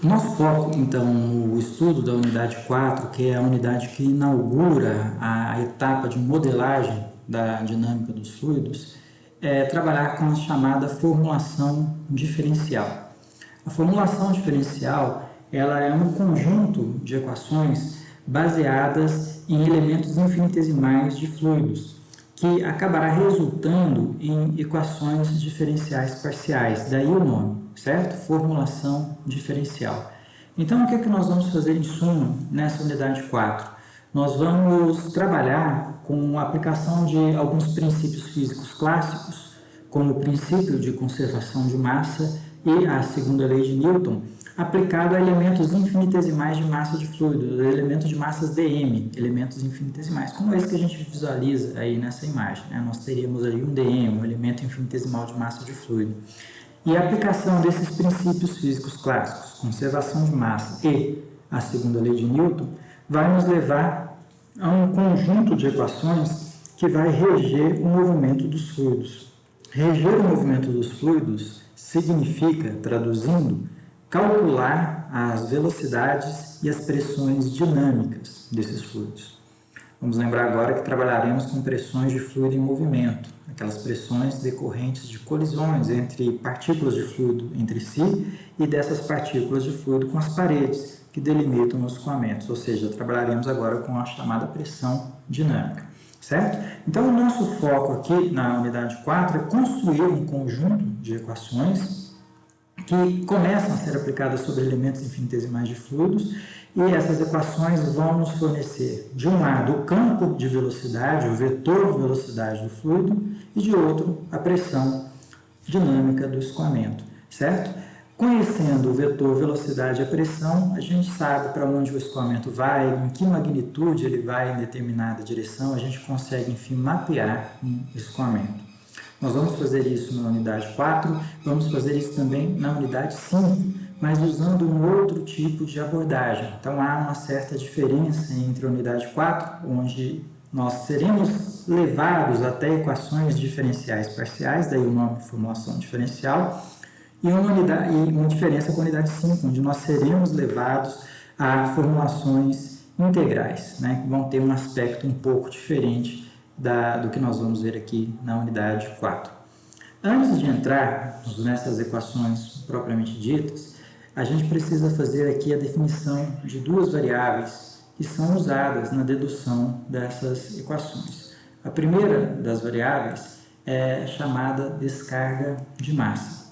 Nosso foco, então, no estudo da unidade 4, que é a unidade que inaugura a etapa de modelagem da dinâmica dos fluidos, é trabalhar com a chamada formulação diferencial. A formulação diferencial, ela é um conjunto de equações baseadas em elementos infinitesimais de fluidos, que acabará resultando em equações diferenciais parciais, daí o nome, certo? Formulação diferencial. Então, o que nós vamos fazer em suma nessa unidade 4? Nós vamos trabalhar com a aplicação de alguns princípios físicos clássicos, como o princípio de conservação de massa e a segunda lei de Newton, aplicado a elementos infinitesimais de massa de fluido, elementos de massas dm, elementos infinitesimais, como esse que a gente visualiza aí nessa imagem, né? Nós teríamos aí um dm, um elemento infinitesimal de massa de fluido. E a aplicação desses princípios físicos clássicos, conservação de massa e a segunda lei de Newton, vai nos levar a um conjunto de equações que vai reger o movimento dos fluidos. Reger o movimento dos fluidos significa, traduzindo, calcular as velocidades e as pressões dinâmicas desses fluidos. Vamos lembrar agora que trabalharemos com pressões de fluido em movimento, aquelas pressões decorrentes de colisões entre partículas de fluido entre si e dessas partículas de fluido com as paredes que delimitam os escoamentos, ou seja, trabalharemos agora com a chamada pressão dinâmica, certo? Então, o nosso foco aqui na unidade 4 é construir um conjunto de equações que começam a ser aplicadas sobre elementos infinitesimais de fluidos, e essas equações vão nos fornecer, de um lado, o campo de velocidade, o vetor de velocidade do fluido, e de outro, a pressão dinâmica do escoamento, certo? Conhecendo o vetor velocidade e a pressão, a gente sabe para onde o escoamento vai, em que magnitude ele vai em determinada direção, a gente consegue, enfim, mapear um escoamento. Nós vamos fazer isso na unidade 4, vamos fazer isso também na unidade 5, mas usando um outro tipo de abordagem. Então, há uma certa diferença entre a unidade 4, onde nós seremos levados até equações diferenciais parciais, daí o nome de formulação diferencial, e uma diferença com a unidade 5, onde nós seremos levados a formulações integrais, né, que vão ter um aspecto um pouco diferente do que nós vamos ver aqui na unidade 4. Antes de entrar nessas equações propriamente ditas, a gente precisa fazer aqui a definição de duas variáveis que são usadas na dedução dessas equações. A primeira das variáveis é chamada descarga de massa.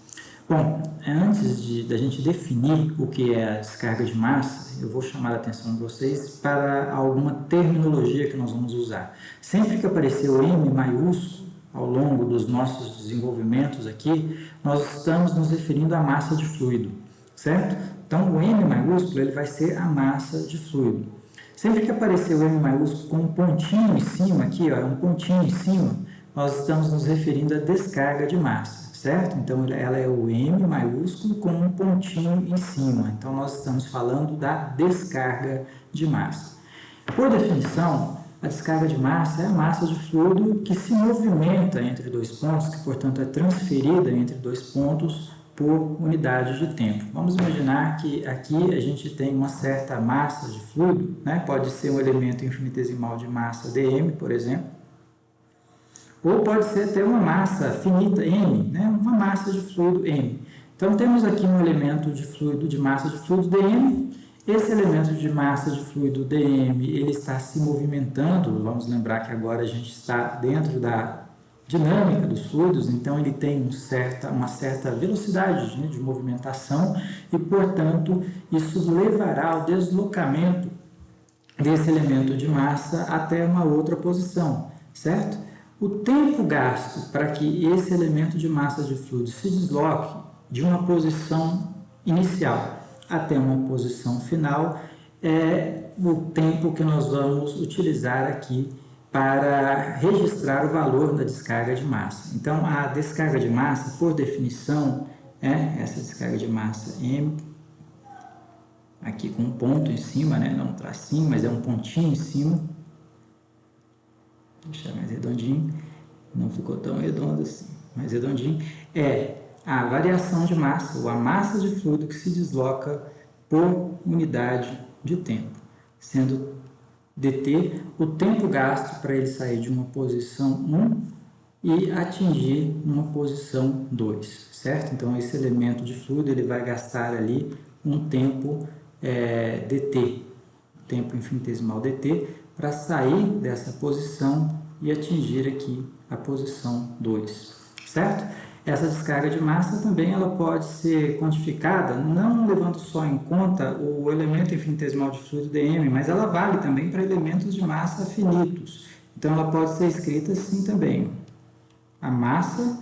Bom, antes da gente definir o que é a descarga de massa, eu vou chamar a atenção de vocês para alguma terminologia que nós vamos usar. Sempre que aparecer o M maiúsculo ao longo dos nossos desenvolvimentos aqui, nós estamos nos referindo à massa de fluido, certo? Então, o M maiúsculo ele vai ser a massa de fluido. Sempre que aparecer o M maiúsculo com um pontinho em cima, aqui, ó, um pontinho em cima, nós estamos nos referindo à descarga de massa, certo? Então, ela é o M maiúsculo com um pontinho em cima. Então, nós estamos falando da descarga de massa. Por definição, a descarga de massa é a massa de fluido que se movimenta entre dois pontos, que, portanto, é transferida entre dois pontos por unidade de tempo. Vamos imaginar que aqui a gente tem uma certa massa de fluido, né? Pode ser um elemento infinitesimal de massa dm, por exemplo, ou pode ser até uma massa finita m, né? Uma massa de fluido m. Então, temos aqui um elemento de fluido, de massa de fluido dm. Esse elemento de massa de fluido dm, ele está se movimentando. Vamos lembrar que agora a gente está dentro da dinâmica dos fluidos, então ele tem uma certa velocidade, né, de movimentação e, portanto, isso levará ao deslocamento desse elemento de massa até uma outra posição, certo? O tempo gasto para que esse elemento de massa de fluido se desloque de uma posição inicial até uma posição final é o tempo que nós vamos utilizar aqui para registrar o valor da descarga de massa. Então, a descarga de massa, por definição, é essa descarga de massa M, aqui com um ponto em cima, né? Não um tracinho, mas é um pontinho em cima. Vou deixar mais redondinho, não ficou tão redondo assim, mais redondinho. É a variação de massa, ou a massa de fluido que se desloca por unidade de tempo, sendo dt o tempo gasto para ele sair de uma posição 1 e atingir uma posição 2, certo? Então, esse elemento de fluido ele vai gastar ali um tempo dt, tempo infinitesimal dt, para sair dessa posição e atingir aqui a posição 2, certo? Essa descarga de massa também ela pode ser quantificada, não levando só em conta o elemento infinitesimal de fluido dm, mas ela vale também para elementos de massa finitos. Então, ela pode ser escrita assim também: a massa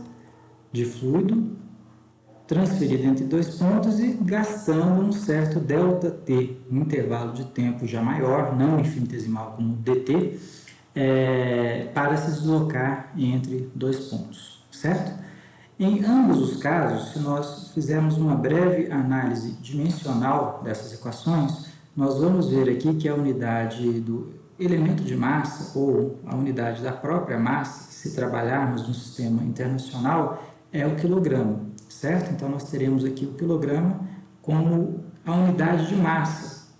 de fluido transferida entre dois pontos e gastando um certo ΔT, um intervalo de tempo já maior, não infinitesimal como dt, para se deslocar entre dois pontos, certo? Em ambos os casos, se nós fizermos uma breve análise dimensional dessas equações, nós vamos ver aqui que a unidade do elemento de massa, ou a unidade da própria massa, se trabalharmos no sistema internacional, é o quilograma, certo? Então, nós teremos aqui o quilograma como a unidade de massa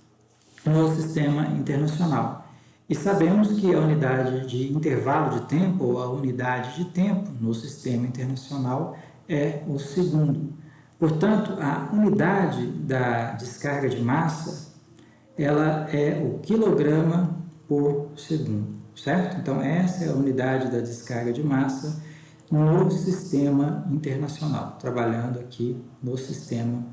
no sistema internacional. E sabemos que a unidade de intervalo de tempo, ou a unidade de tempo no sistema internacional, é o segundo. Portanto, a unidade da descarga de massa, ela é o quilograma por segundo, certo? Então, essa é a unidade da descarga de massa no sistema internacional, trabalhando aqui no sistema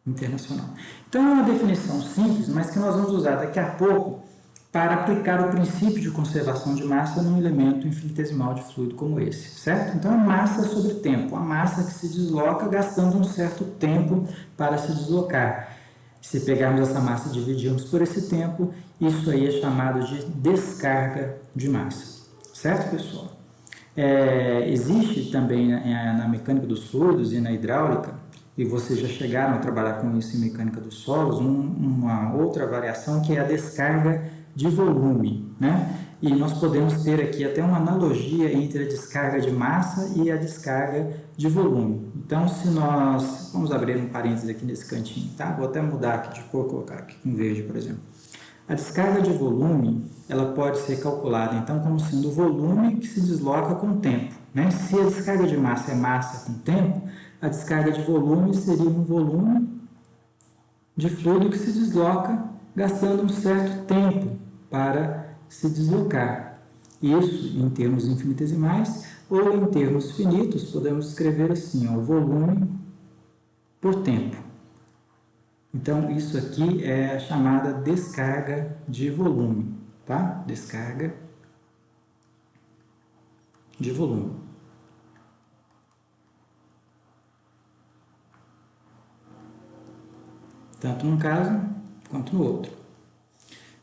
internacional. Então, é uma definição simples, mas que nós vamos usar daqui a pouco para aplicar o princípio de conservação de massa num elemento infinitesimal de fluido como esse, certo? Então, é massa sobre tempo, a massa que se desloca gastando um certo tempo para se deslocar. Se pegarmos essa massa e dividirmos por esse tempo, isso aí é chamado de descarga de massa, certo, pessoal? Existe também na mecânica dos fluidos e na hidráulica, e vocês já chegaram a trabalhar com isso em mecânica dos solos, uma outra variação que é a descarga de volume, né? E nós podemos ter aqui até uma analogia entre a descarga de massa e a descarga de volume. Então, se nós... Vamos abrir um parênteses aqui nesse cantinho, tá? Vou até mudar aqui de cor, colocar aqui em verde, por exemplo. A descarga de volume, ela pode ser calculada, então, como sendo o volume que se desloca com o tempo, né? Se a descarga de massa é massa com tempo, a descarga de volume seria um volume de fluido que se desloca gastando um certo tempo para se deslocar. Isso em termos infinitesimais, ou em termos finitos, podemos escrever assim, ó, volume por tempo. Então, isso aqui é a chamada descarga de volume, tá? Descarga de volume. Tanto num caso quanto no outro.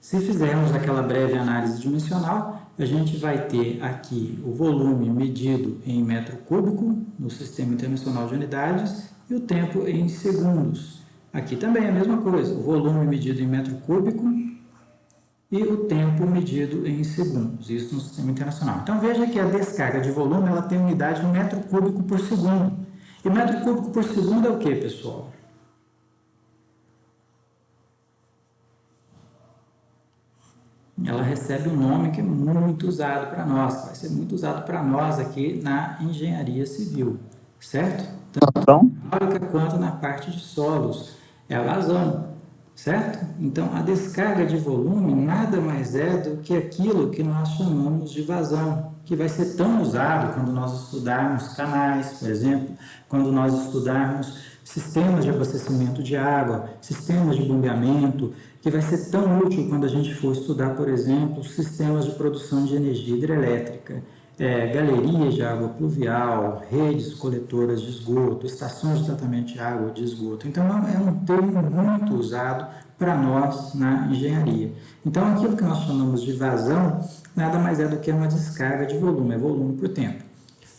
Se fizermos aquela breve análise dimensional, a gente vai ter aqui o volume medido em metro cúbico no Sistema Internacional de Unidades e o tempo em segundos. Aqui também é a mesma coisa, o volume medido em metro cúbico e o tempo medido em segundos, isso no Sistema Internacional. Então veja que a descarga de volume ela tem unidade em metro cúbico por segundo. E metro cúbico por segundo é o que, pessoal? Ela recebe um nome que é muito usado para nós, que vai ser muito usado para nós aqui na engenharia civil, certo? Tanto na hidráulica quanto na parte de solos, é a vazão, certo? Então, a descarga de volume nada mais é do que aquilo que nós chamamos de vazão, que vai ser tão usado quando nós estudarmos canais, por exemplo, quando nós estudarmos sistemas de abastecimento de água, sistemas de bombeamento, que vai ser tão útil quando a gente for estudar, por exemplo, sistemas de produção de energia hidrelétrica, galerias de água pluvial, redes coletoras de esgoto, estações de tratamento de água de esgoto. Então, é um termo muito usado para nós na engenharia. Então, aquilo que nós chamamos de vazão, nada mais é do que uma descarga de volume, é volume por tempo.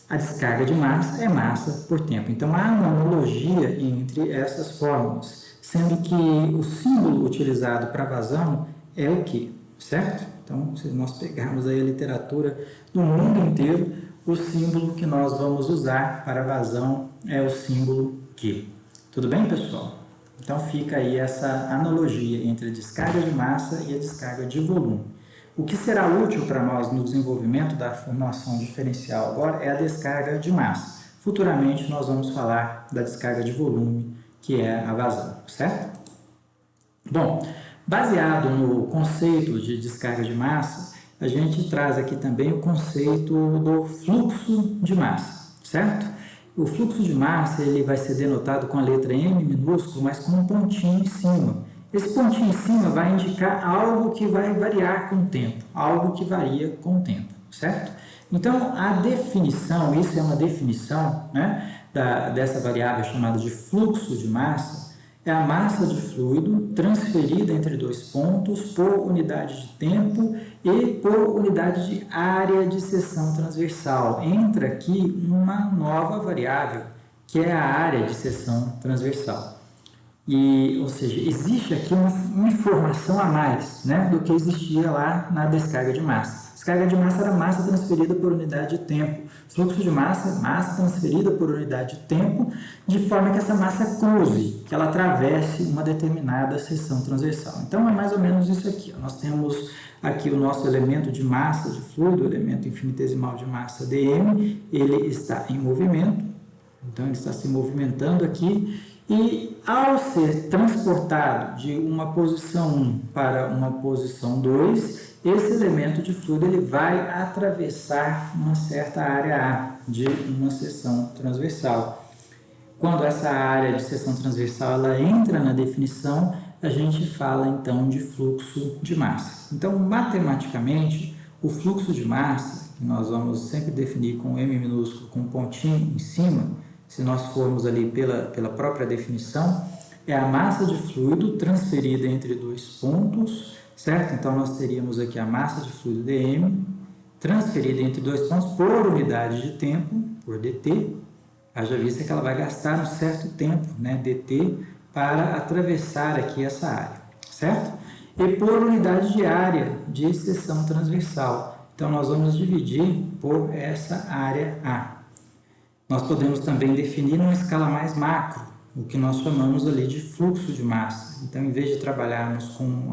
A descarga de massa é massa por tempo. Então, há uma analogia entre essas fórmulas, sendo que o símbolo utilizado para vazão é o Q, certo? Então, se nós pegarmos aí a literatura do mundo inteiro, o símbolo que nós vamos usar para vazão é o símbolo Q. Tudo bem, pessoal? Então fica aí essa analogia entre a descarga de massa e a descarga de volume. O que será útil para nós no desenvolvimento da formação diferencial agora é a descarga de massa. Futuramente nós vamos falar da descarga de volume, que é a vazão, certo? Bom, baseado no conceito de descarga de massa, a gente traz aqui também o conceito do fluxo de massa, certo? O fluxo de massa ele vai ser denotado com a letra M minúsculo, mas com um pontinho em cima. Esse pontinho em cima vai indicar algo que vai variar com o tempo, algo que varia com o tempo, certo? Então, a definição, isso é uma definição, né, dessa variável chamada de fluxo de massa, é a massa de fluido transferida entre dois pontos por unidade de tempo e por unidade de área de seção transversal. Entra aqui uma nova variável, que é a área de seção transversal. Ou seja, existe aqui uma informação a mais, né, do que existia lá na descarga de massa. Descarga de massa era massa transferida por unidade de tempo. Fluxo de massa, massa transferida por unidade de tempo, de forma que essa massa cruze, que ela atravesse uma determinada seção transversal. Então, é mais ou menos isso aqui. Nós temos aqui o nosso elemento de massa de fluido, o elemento infinitesimal de massa dm, ele está em movimento, então ele está se movimentando aqui, e ao ser transportado de uma posição 1 para uma posição 2, esse elemento de fluido ele vai atravessar uma certa área A de uma seção transversal. Quando essa área de seção transversal ela entra na definição, a gente fala então de fluxo de massa. Então, matematicamente, o fluxo de massa, que nós vamos sempre definir com M minúsculo, com um pontinho em cima, se nós formos ali pela própria definição, é a massa de fluido transferida entre dois pontos, certo? Então, nós teríamos aqui a massa de fluido dm, transferida entre dois pontos por unidade de tempo, por dt, haja vista que ela vai gastar um certo tempo, né, dt, para atravessar aqui essa área, certo? E por unidade de área de seção transversal. Então, nós vamos dividir por essa área A. Nós podemos também definir numa escala mais macro, o que nós chamamos ali de fluxo de massa. Então, em vez de trabalharmos com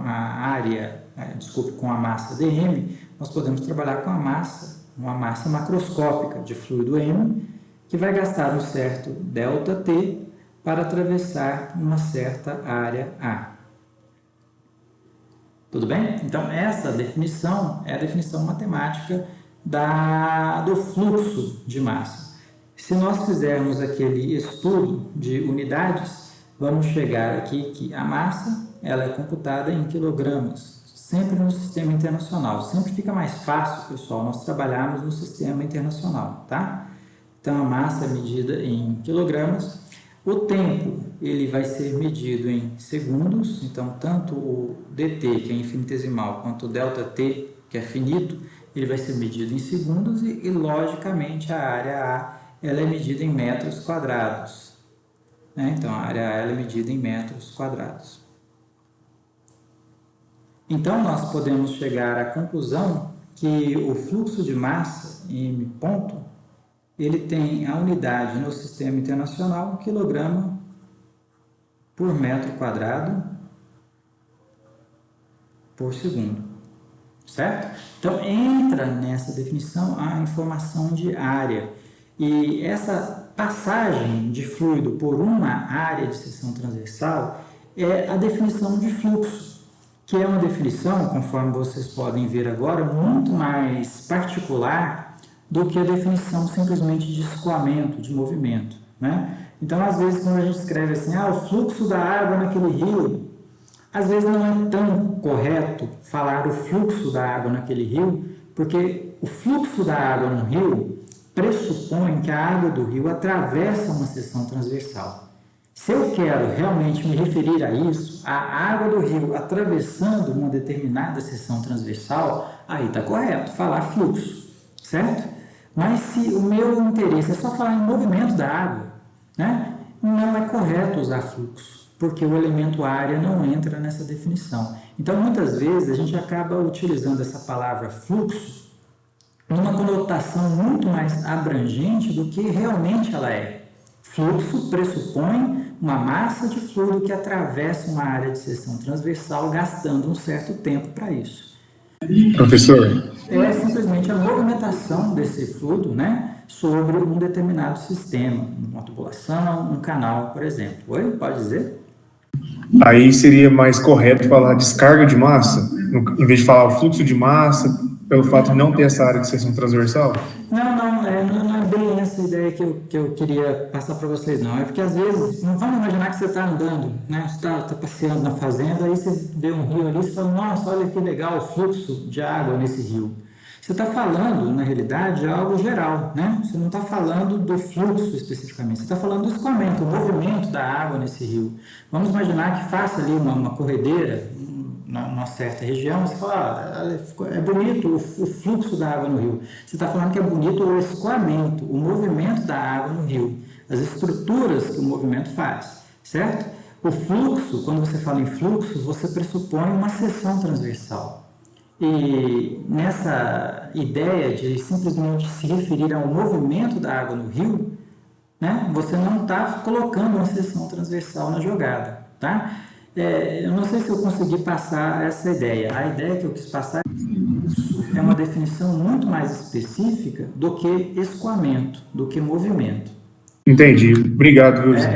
com a massa dm, nós podemos trabalhar com uma massa macroscópica de fluido M, que vai gastar um certo ΔT para atravessar uma certa área A. Tudo bem? Então, essa definição é a definição matemática do fluxo de massa. Se nós fizermos aquele estudo de unidades, vamos chegar aqui que a massa ela é computada em quilogramas, sempre no sistema internacional. Sempre fica mais fácil, pessoal, nós trabalharmos no sistema internacional, tá? Então, a massa é medida em quilogramas. O tempo ele vai ser medido em segundos, então tanto o dt, que é infinitesimal, quanto o ΔT, que é finito, ele vai ser medido em segundos e logicamente, a área A ela é medida em metros quadrados, né? Então, a área A ela é medida em metros quadrados. Então, nós podemos chegar à conclusão que o fluxo de massa, m ponto, ele tem a unidade no sistema internacional, quilograma por metro quadrado por segundo, certo? Então, entra nessa definição a informação de área. E essa passagem de fluido por uma área de seção transversal é a definição de fluxo, que é uma definição, conforme vocês podem ver agora, muito mais particular do que a definição simplesmente de escoamento, de movimento, né? Então, às vezes, quando a gente escreve assim, o fluxo da água naquele rio, às vezes não é tão correto falar o fluxo da água naquele rio, porque o fluxo da água no rio pressupõe que a água do rio atravessa uma seção transversal. Se eu quero realmente me referir a isso, a água do rio atravessando uma determinada seção transversal, aí está correto falar fluxo, certo? Mas se o meu interesse é só falar em movimento da água, né, não é correto usar fluxo, porque o elemento área não entra nessa definição. Então, muitas vezes, a gente acaba utilizando essa palavra fluxo numa conotação muito mais abrangente do que realmente ela é. Fluxo pressupõe uma massa de fluido que atravessa uma área de seção transversal, gastando um certo tempo para isso. Professor, É simplesmente a movimentação desse fluido, né, sobre um determinado sistema, uma tubulação, um canal, por exemplo. Oi? Pode dizer? aí seria mais correto falar descarga de massa, em vez de falar o fluxo de massa, pelo fato de não ter essa área de seção transversal? Não é bem essa ideia que eu queria passar para vocês, não. É porque às vezes, não vamos imaginar que você está andando, né? Você está passeando na fazenda, aí você vê um rio ali e fala, nossa, olha que legal o fluxo de água nesse rio. Você está falando, na realidade, de algo geral, né? Você não está falando do fluxo especificamente, você está falando do escoamento, o movimento da água nesse rio. Vamos imaginar que faça ali uma corredeira, numa certa região, você fala, é bonito o fluxo da água no rio. Você está falando que é bonito o escoamento, o movimento da água no rio, as estruturas que o movimento faz, certo? O fluxo, quando você fala em fluxo, você pressupõe uma seção transversal. E nessa ideia de simplesmente se referir ao movimento da água no rio, né, você não está colocando uma seção transversal na jogada, tá? Eu não sei se eu consegui passar essa ideia. A ideia que eu quis passar é uma definição muito mais específica do que escoamento, do que movimento. Entendi. Obrigado, Wilson.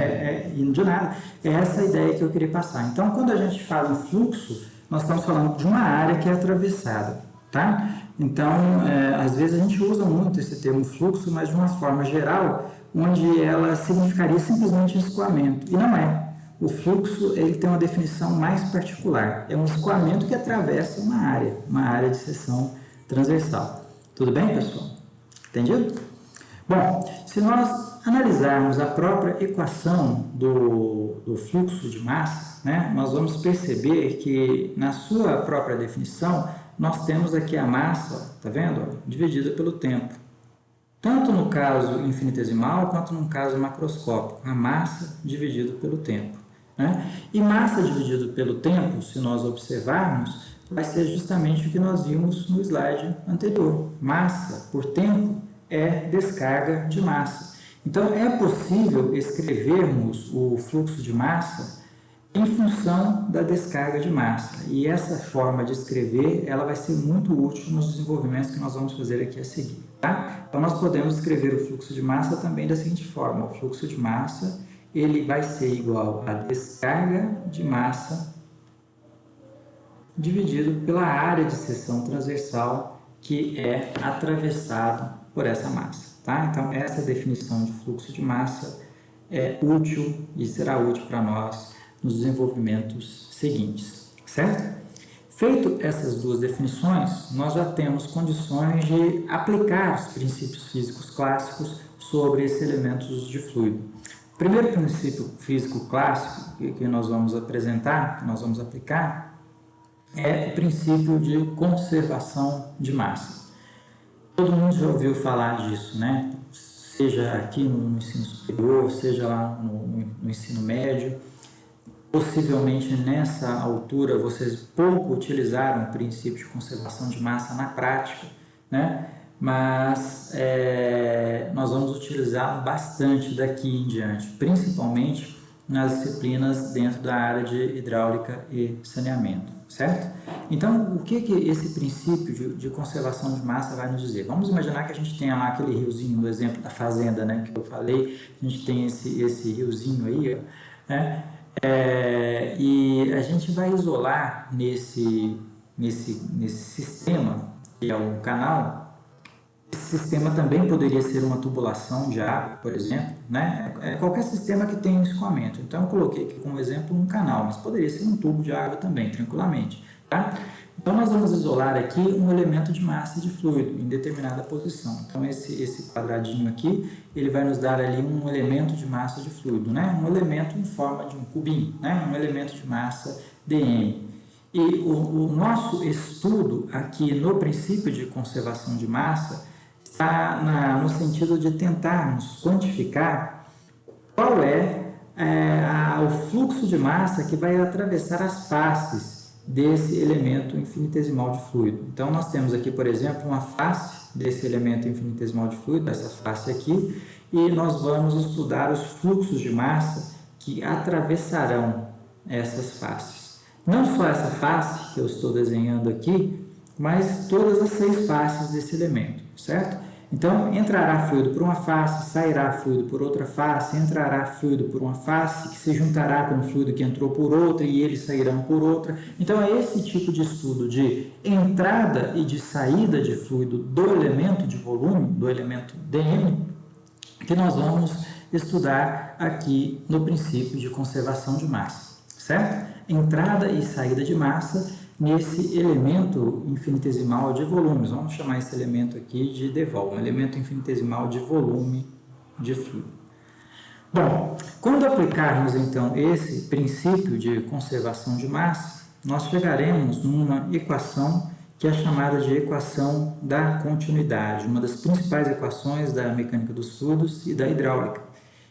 De nada. É essa a ideia que eu queria passar. Então, quando a gente fala em fluxo, nós estamos falando de uma área que é atravessada, tá? Então, às vezes a gente usa muito esse termo fluxo, mas de uma forma geral, onde ela significaria simplesmente escoamento. E não é. O fluxo ele tem uma definição mais particular. É um escoamento que atravessa uma área de seção transversal. Tudo bem, pessoal? Entendido? Bom, se nós analisarmos a própria equação do fluxo de massa, né, nós vamos perceber que na sua própria definição, nós temos aqui a massa, tá vendo? Dividida pelo tempo. Tanto no caso infinitesimal quanto no caso macroscópico, a massa dividida pelo tempo. Né? E massa dividido pelo tempo, se nós observarmos, vai ser justamente o que nós vimos no slide anterior. Massa por tempo é descarga de massa. Então, é possível escrevermos o fluxo de massa em função da descarga de massa. E essa forma de escrever, ela vai ser muito útil nos desenvolvimentos que nós vamos fazer aqui a seguir. Tá? Então, nós podemos escrever o fluxo de massa também da seguinte forma. O fluxo de massa ele vai ser igual a descarga de massa dividido pela área de seção transversal que é atravessado por essa massa. Tá? Então, essa definição de fluxo de massa é útil e será útil para nós nos desenvolvimentos seguintes, certo? Feito essas duas definições, nós já temos condições de aplicar os princípios físicos clássicos sobre esses elementos de fluido. O primeiro princípio físico clássico que nós vamos apresentar, que nós vamos aplicar, é o princípio de conservação de massa. Todo mundo já ouviu falar disso, né? Seja aqui no ensino superior, seja lá no ensino médio. Possivelmente nessa altura vocês pouco utilizaram o princípio de conservação de massa na prática, né? Mas nós vamos utilizá-lo bastante daqui em diante, principalmente nas disciplinas dentro da área de hidráulica e saneamento, certo? Então, o que esse princípio de conservação de massa vai nos dizer? Vamos imaginar que a gente tenha lá aquele riozinho, no exemplo da fazenda, né, que eu falei, a gente tem esse riozinho aí, ó, né? E a gente vai isolar nesse sistema, que é o canal. Esse sistema também poderia ser uma tubulação de água, por exemplo, né? Qualquer sistema que tenha um escoamento. Então, eu coloquei aqui como exemplo um canal, mas poderia ser um tubo de água também, tranquilamente. Tá? Então, nós vamos isolar aqui um elemento de massa e de fluido em determinada posição. Então, esse quadradinho aqui, ele vai nos dar ali um elemento de massa e de fluido, né? Um elemento em forma de um cubinho, né? Um elemento de massa dm. E o nosso estudo aqui no princípio de conservação de massa está no sentido de tentarmos quantificar qual o fluxo de massa que vai atravessar as faces desse elemento infinitesimal de fluido. Então, nós temos aqui, por exemplo, uma face desse elemento infinitesimal de fluido, essa face aqui, e nós vamos estudar os fluxos de massa que atravessarão essas faces. Não só essa face que eu estou desenhando aqui, mas todas as 6 faces desse elemento, certo? Então, entrará fluido por uma face, sairá fluido por outra face, entrará fluido por uma face, que se juntará com o fluido que entrou por outra e eles sairão por outra. Então, é esse tipo de estudo de entrada e de saída de fluido do elemento de volume, do elemento dm, que nós vamos estudar aqui no princípio de conservação de massa, certo? Entrada e saída de massa nesse elemento infinitesimal de volumes. Vamos chamar esse elemento aqui de dvol, um elemento infinitesimal de volume de fluido. Bom, quando aplicarmos então esse princípio de conservação de massa, nós chegaremos numa equação que é chamada de equação da continuidade, uma das principais equações da mecânica dos fluidos e da hidráulica,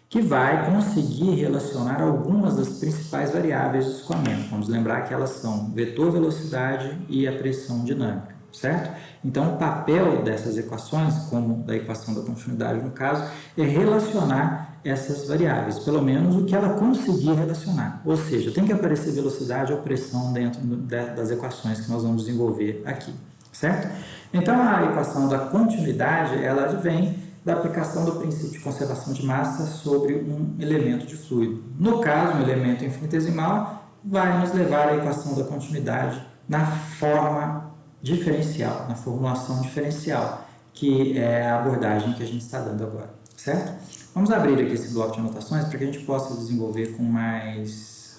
que vai conseguir relacionar algumas das principais variáveis do escoamento. Vamos lembrar que elas são vetor velocidade e a pressão dinâmica, certo? Então, o papel dessas equações, como da equação da continuidade no caso, é relacionar essas variáveis, pelo menos o que ela conseguir relacionar. Ou seja, tem que aparecer velocidade ou pressão dentro das equações que nós vamos desenvolver aqui, certo? Então, a equação da continuidade, ela advém da aplicação do princípio de conservação de massa sobre um elemento de fluido. No caso, um elemento infinitesimal vai nos levar à equação da continuidade na forma diferencial, na formulação diferencial, que é a abordagem que a gente está dando agora, certo? Vamos abrir aqui esse bloco de anotações para que a gente possa desenvolver com mais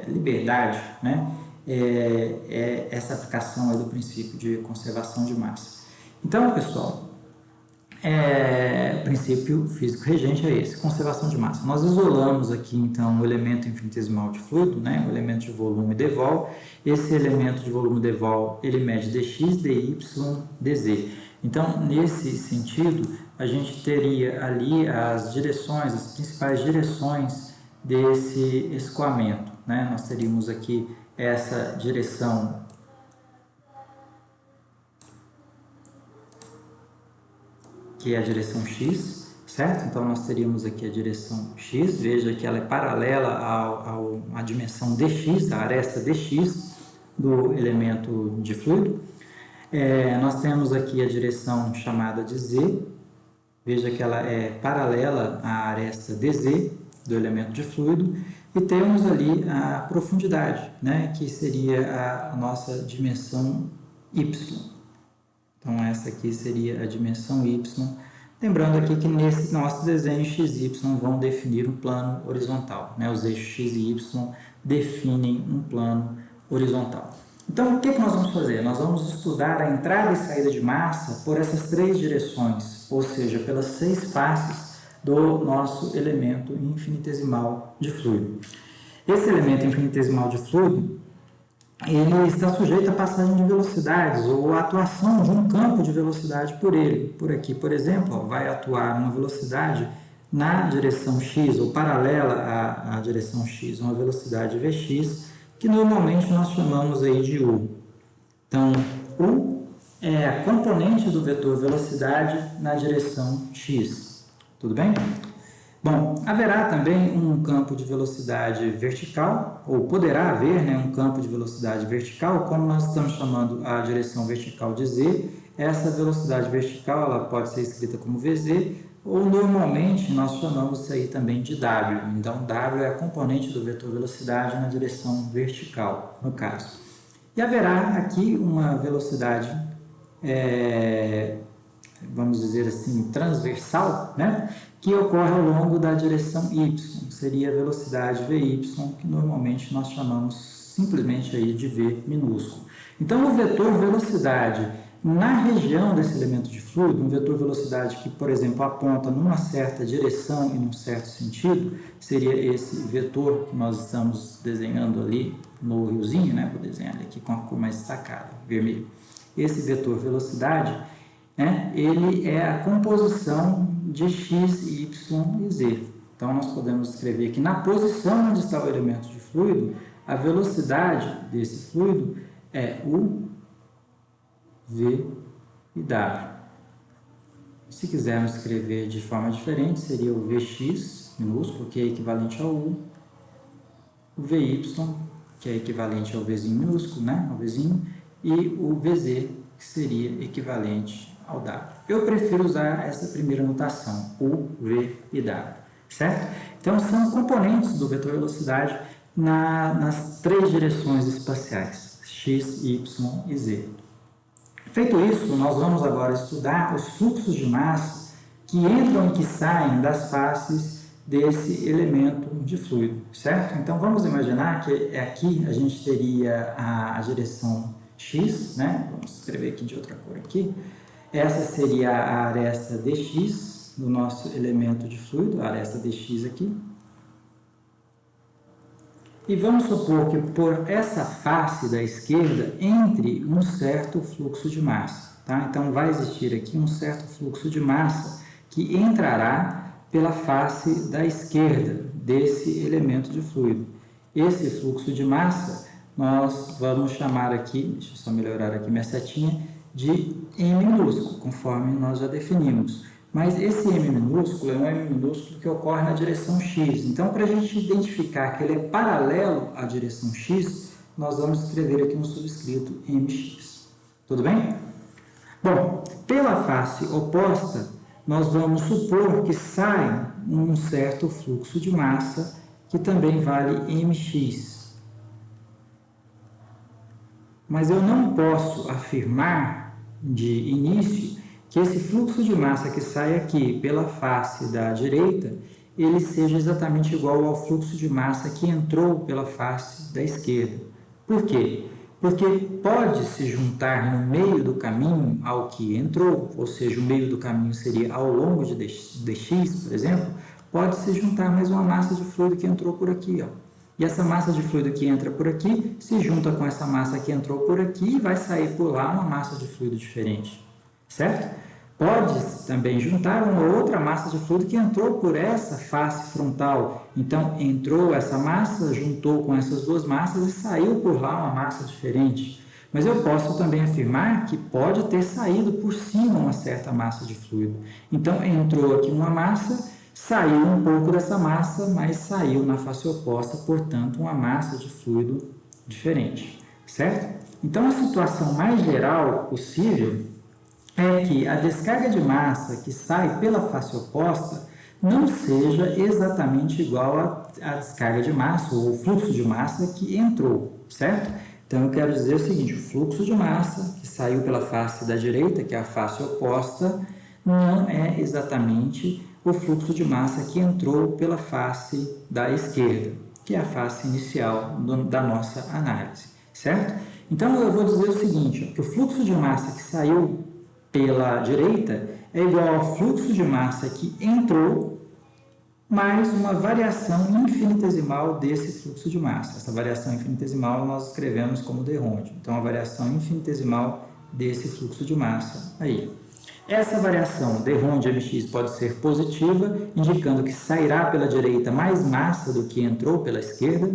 liberdade, né? Essa aplicação aí do princípio de conservação de massa. Então, pessoal, o princípio físico regente é esse, conservação de massa. Nós isolamos aqui, então, o elemento infinitesimal de fluido, né, o elemento de volume dvol. Esse elemento de volume dvol, ele mede dx, dy, dz. Então, nesse sentido, a gente teria ali as direções, as principais direções desse escoamento, né? Nós teríamos aqui essa direção que é a direção x, certo? Então, nós teríamos aqui a direção x, veja que ela é paralela à dimensão dx, a aresta dx do elemento de fluido. Nós temos aqui a direção chamada de z, veja que ela é paralela à aresta dz do elemento de fluido, e temos ali a profundidade, né, que seria a nossa dimensão y. Então, essa aqui seria a dimensão y. Lembrando aqui que nesse nosso desenho x e y vão definir um plano horizontal, né? Os eixos x e y definem um plano horizontal. Então, o que nós vamos fazer? Nós vamos estudar a entrada e saída de massa por essas 3 direções, ou seja, pelas 6 faces do nosso elemento infinitesimal de fluido. Esse elemento infinitesimal de fluido, ele está sujeito à passagem de velocidades ou à atuação de um campo de velocidade por ele. Por aqui, por exemplo, vai atuar uma velocidade na direção x ou paralela à direção x, uma velocidade vx, que normalmente nós chamamos aí de u. Então, u é a componente do vetor velocidade na direção x. Tudo bem? Bom, haverá também um campo de velocidade vertical, ou poderá haver, né, um campo de velocidade vertical, como nós estamos chamando a direção vertical de z. Essa velocidade vertical ela pode ser escrita como vz, ou normalmente nós chamamos isso aí também de w. Então, w é a componente do vetor velocidade na direção vertical, no caso. E haverá aqui uma velocidade, vamos dizer assim, transversal, né, que ocorre ao longo da direção y, seria a velocidade vy, que normalmente nós chamamos simplesmente aí de v minúsculo. Então, o vetor velocidade na região desse elemento de fluido, um vetor velocidade que, por exemplo, aponta numa certa direção e num certo sentido, seria esse vetor que nós estamos desenhando ali no riozinho, né? Vou desenhar ele aqui com a cor mais destacada, vermelho. Esse vetor velocidade, né, ele é a composição de x, y e z. Então, nós podemos escrever que na posição onde está o elemento de fluido, a velocidade desse fluido é u, v e w. Se quisermos escrever de forma diferente, seria o vx minúsculo, que é equivalente ao U, o VY, que é equivalente ao Vzinho minúsculo, né, ao Vzinho, e o Vz, que seria equivalente ao W. Eu prefiro usar essa primeira notação, U, V e W, certo? Então, são componentes do vetor velocidade nas três direções espaciais, x, y e z. Feito isso, nós vamos agora estudar os fluxos de massa que entram e que saem das faces desse elemento de fluido, certo? Então, vamos imaginar que aqui a gente teria a direção x, né? Vamos escrever aqui de outra cor aqui. Essa seria a aresta dx do nosso elemento de fluido, a aresta dx aqui. E vamos supor que por essa face da esquerda entre um certo fluxo de massa, tá? Então, vai existir aqui um certo fluxo de massa que entrará pela face da esquerda desse elemento de fluido. Esse fluxo de massa nós vamos chamar aqui, deixa eu só melhorar aqui minha setinha, de M minúsculo, conforme nós já definimos. Mas esse M minúsculo é um M minúsculo que ocorre na direção X. Então, para a gente identificar que ele é paralelo à direção X, nós vamos escrever aqui um subscrito MX. Tudo bem? Bom, pela face oposta, nós vamos supor que sai um certo fluxo de massa, que também vale mx. Mas eu não posso afirmar de início que esse fluxo de massa que sai aqui pela face da direita, ele seja exatamente igual ao fluxo de massa que entrou pela face da esquerda. Por quê? Porque pode se juntar no meio do caminho ao que entrou, ou seja, o meio do caminho seria ao longo de dx, por exemplo, pode se juntar mais uma massa de fluido que entrou por aqui, ó. E essa massa de fluido que entra por aqui se junta com essa massa que entrou por aqui e vai sair por lá uma massa de fluido diferente, certo? Pode também juntar uma outra massa de fluido que entrou por essa face frontal. Então, entrou essa massa, juntou com essas duas massas e saiu por lá uma massa diferente. Mas eu posso também afirmar que pode ter saído por cima uma certa massa de fluido. Então, entrou aqui uma massa, saiu um pouco dessa massa, mas saiu na face oposta, portanto, uma massa de fluido diferente, certo? Então, a situação mais geral possível é que a descarga de massa que sai pela face oposta não seja exatamente igual à descarga de massa ou o fluxo de massa que entrou, certo? Então, eu quero dizer o seguinte, o fluxo de massa que saiu pela face da direita, que é a face oposta, não é exatamente o fluxo de massa que entrou pela face da esquerda, que é a face inicial da nossa análise, certo? Então, eu vou dizer o seguinte, que o fluxo de massa que saiu pela direita é igual ao fluxo de massa que entrou mais uma variação infinitesimal desse fluxo de massa. Essa variação infinitesimal nós escrevemos como de Ronde. Então, a variação infinitesimal desse fluxo de massa aí. Essa variação de Ronde mx pode ser positiva, indicando que sairá pela direita mais massa do que entrou pela esquerda,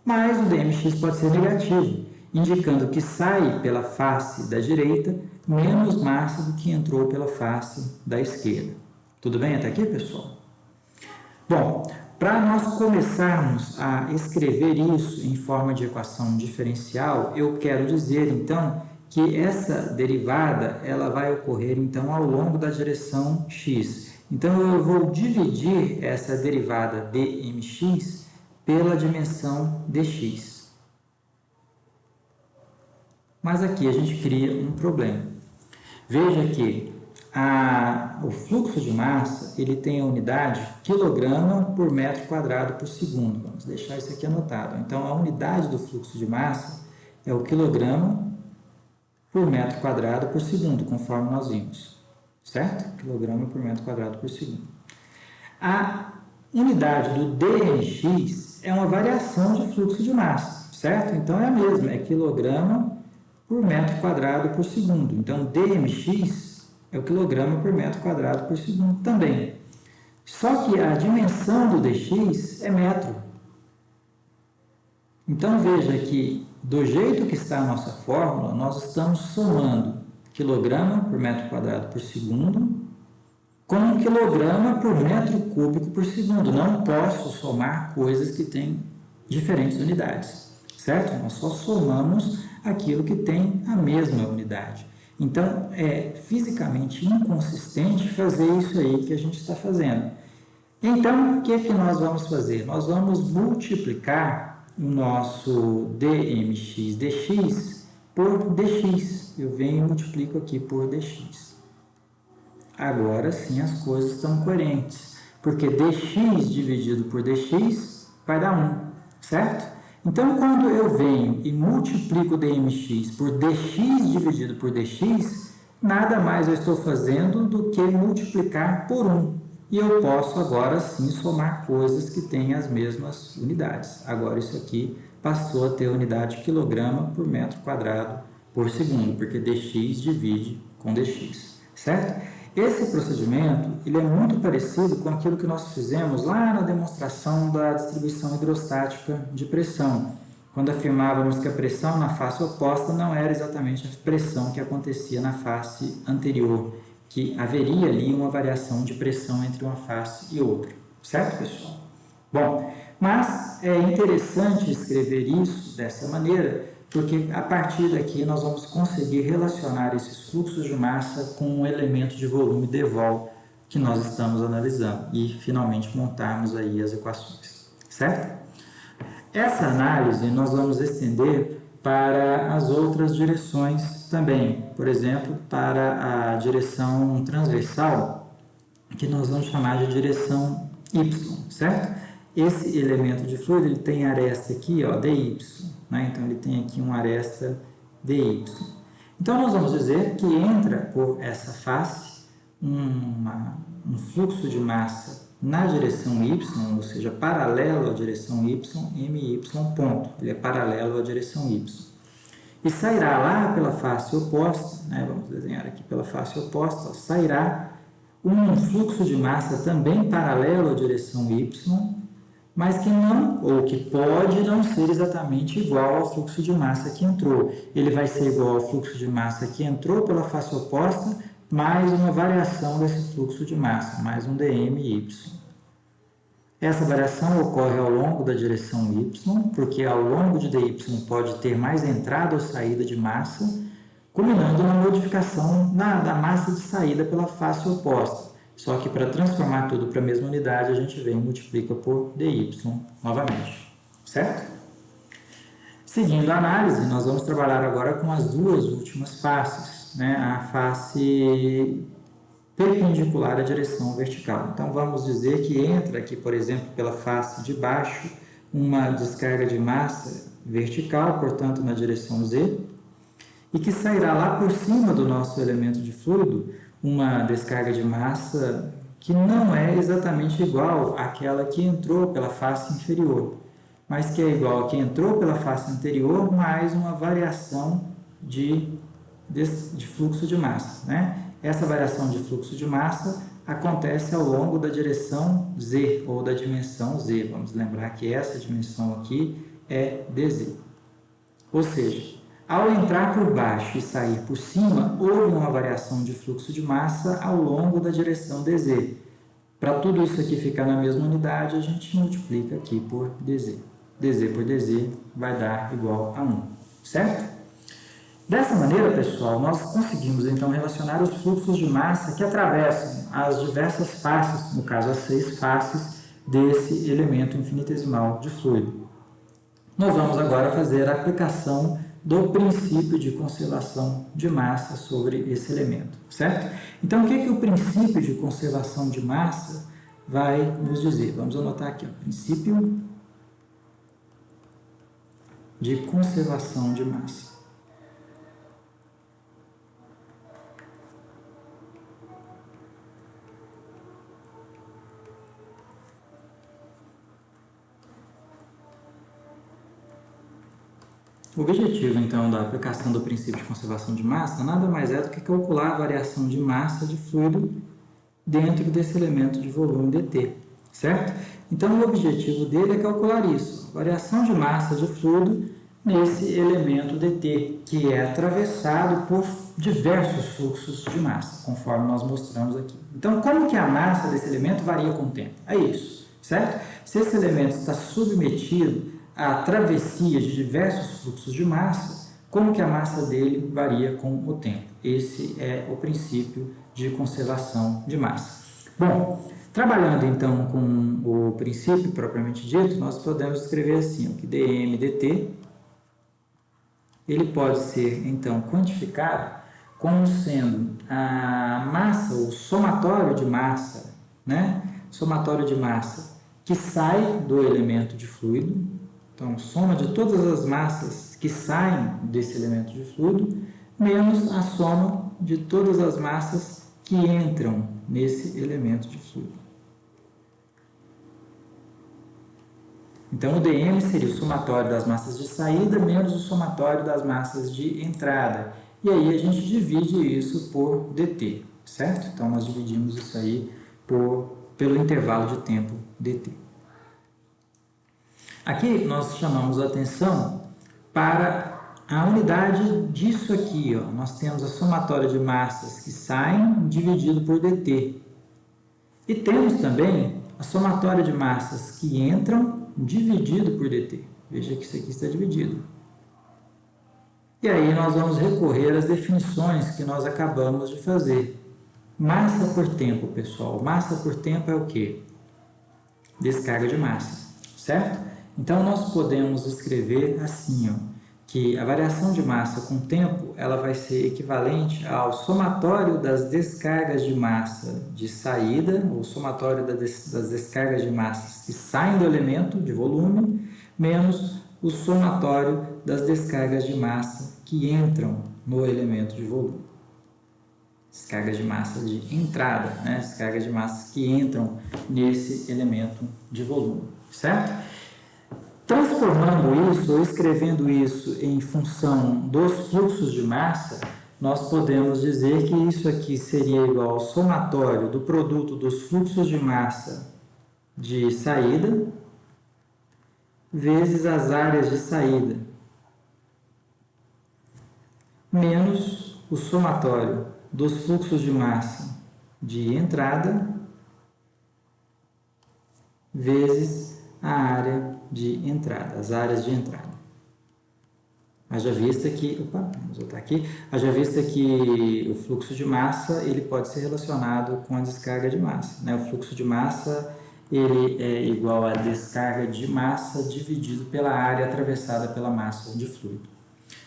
mas o dmx pode ser negativo, indicando que sai pela face da direita menos massa do que entrou pela face da esquerda. Tudo bem até aqui, pessoal? Bom, para nós começarmos a escrever isso em forma de equação diferencial, eu quero dizer, então, que essa derivada ela vai ocorrer, então, ao longo da direção x. Então, eu vou dividir essa derivada dmx pela dimensão dx. Mas aqui a gente cria um problema. Veja que o fluxo de massa ele tem a unidade quilograma por metro quadrado por segundo. Vamos deixar isso aqui anotado. Então, a unidade do fluxo de massa é o quilograma por metro quadrado por segundo, conforme nós vimos. Certo? Quilograma por metro quadrado por segundo. A unidade do dmx é uma variação de fluxo de massa, certo? Então, é a mesma, é quilograma por metro quadrado por segundo. Então, dmx é o quilograma por metro quadrado por segundo também. Só que a dimensão do dx é metro. Então, veja que, do jeito que está a nossa fórmula, nós estamos somando quilograma por metro quadrado por segundo com 1 quilograma por metro cúbico por segundo. Não posso somar coisas que têm diferentes unidades, certo? Nós só somamos aquilo que tem a mesma unidade. Então, é fisicamente inconsistente fazer isso aí que a gente está fazendo. Então, o que é que nós vamos fazer? Nós vamos multiplicar o nosso dmx dx por dx. Eu venho e multiplico aqui por dx. Agora sim as coisas estão coerentes, porque dx dividido por dx vai dar 1, certo? Então, quando eu venho e multiplico dmx por dx dividido por dx, nada mais eu estou fazendo do que multiplicar por 1. E eu posso agora sim somar coisas que têm as mesmas unidades. Agora isso aqui passou a ter a unidade quilograma por metro quadrado por segundo, porque dx divide com dx, certo? Esse procedimento ele é muito parecido com aquilo que nós fizemos lá na demonstração da distribuição hidrostática de pressão, quando afirmávamos que a pressão na face oposta não era exatamente a pressão que acontecia na face anterior, que haveria ali uma variação de pressão entre uma face e outra, certo, pessoal? Bom, mas é interessante escrever isso dessa maneira, porque a partir daqui nós vamos conseguir relacionar esses fluxos de massa com o elemento de volume dvol que nós estamos analisando e finalmente montarmos aí as equações, certo? Essa análise nós vamos estender para as outras direções também, por exemplo, para a direção transversal, que nós vamos chamar de direção y, certo? Esse elemento de fluido ele tem aresta aqui, ó, dy, né? Então ele tem aqui uma aresta dy. Então nós vamos dizer que entra por essa face um fluxo de massa na direção y, ou seja, paralelo à direção y, my ponto, ele é paralelo à direção y. E sairá lá pela face oposta, né? Vamos desenhar aqui pela face oposta, ó, sairá um fluxo de massa também paralelo à direção y, mas que não, ou que pode não ser exatamente igual ao fluxo de massa que entrou. Ele vai ser igual ao fluxo de massa que entrou pela face oposta, mais uma variação desse fluxo de massa, mais um dmy. Essa variação ocorre ao longo da direção y, porque ao longo de dy pode ter mais entrada ou saída de massa, culminando na modificação da massa de saída pela face oposta. Só que para transformar tudo para a mesma unidade, a gente vem e multiplica por dy novamente, certo? Seguindo a análise, nós vamos trabalhar agora com as duas últimas faces, né? A face perpendicular à direção vertical. Então, vamos dizer que entra aqui, por exemplo, pela face de baixo, uma descarga de massa vertical, portanto, na direção z, e que sairá lá por cima do nosso elemento de fluido uma descarga de massa que não é exatamente igual àquela que entrou pela face inferior, mas que é igual à que entrou pela face anterior, mais uma variação de fluxo de massa, né? Essa variação de fluxo de massa acontece ao longo da direção z, ou da dimensão z. Vamos lembrar que essa dimensão aqui é dz. Ou seja, ao entrar por baixo e sair por cima, houve uma variação de fluxo de massa ao longo da direção dz. Para tudo isso aqui ficar na mesma unidade, a gente multiplica aqui por dz. dz por dz vai dar igual a 1, certo? Dessa maneira, pessoal, nós conseguimos então relacionar os fluxos de massa que atravessam as diversas faces, no caso as 6 faces desse elemento infinitesimal de fluido. Nós vamos agora fazer a aplicação do princípio de conservação de massa sobre esse elemento, certo? Então, o que que o princípio de conservação de massa vai nos dizer? Vamos anotar aqui, ó, princípio de conservação de massa. O objetivo, então, da aplicação do princípio de conservação de massa nada mais é do que calcular a variação de massa de fluido dentro desse elemento de volume dt, certo? Então, o objetivo dele é calcular isso, a variação de massa de fluido nesse elemento dt, que é atravessado por diversos fluxos de massa, conforme nós mostramos aqui. Então, como que a massa desse elemento varia com o tempo? É isso, certo? Se esse elemento está submetido à travessia de diversos fluxos de massa, como que a massa dele varia com o tempo? Esse é o princípio de conservação de massa. Bom, trabalhando então com o princípio propriamente dito, nós podemos escrever assim, que dm dt, ele pode ser então quantificado como sendo a massa, o somatório de massa, né? Somatório de massa que sai do elemento de fluido. Então, soma de todas as massas que saem desse elemento de fluido, menos a soma de todas as massas que entram nesse elemento de fluido. Então, o dm seria o somatório das massas de saída menos o somatório das massas de entrada. E aí a gente divide isso por dt, certo? Então, nós dividimos isso aí pelo intervalo de tempo dt. Aqui nós chamamos a atenção para a unidade disso aqui, ó. Nós temos a somatória de massas que saem dividido por dt. E temos também a somatória de massas que entram dividido por dt. Veja que isso aqui está dividido. E aí nós vamos recorrer às definições que nós acabamos de fazer. Massa por tempo, pessoal. Massa por tempo é o quê? Descarga de massa, certo? Então, nós podemos escrever assim, ó, que a variação de massa com o tempo ela vai ser equivalente ao somatório das descargas de massa de saída, ou somatório das descargas de massas que saem do elemento de volume, menos o somatório das descargas de massa que entram no elemento de volume. Descargas de massa de entrada, né? Descargas de massas que entram nesse elemento de volume, certo? Transformando isso ou escrevendo isso em função dos fluxos de massa, nós podemos dizer que isso aqui seria igual ao somatório do produto dos fluxos de massa de saída vezes as áreas de saída, menos o somatório dos fluxos de massa de entrada vezes a área de entrada, as áreas de entrada. Haja vista que, vamos voltar aqui, haja vista que o fluxo de massa ele pode ser relacionado com a descarga de massa, né? O fluxo de massa ele é igual a descarga de massa dividido pela área atravessada pela massa de fluido.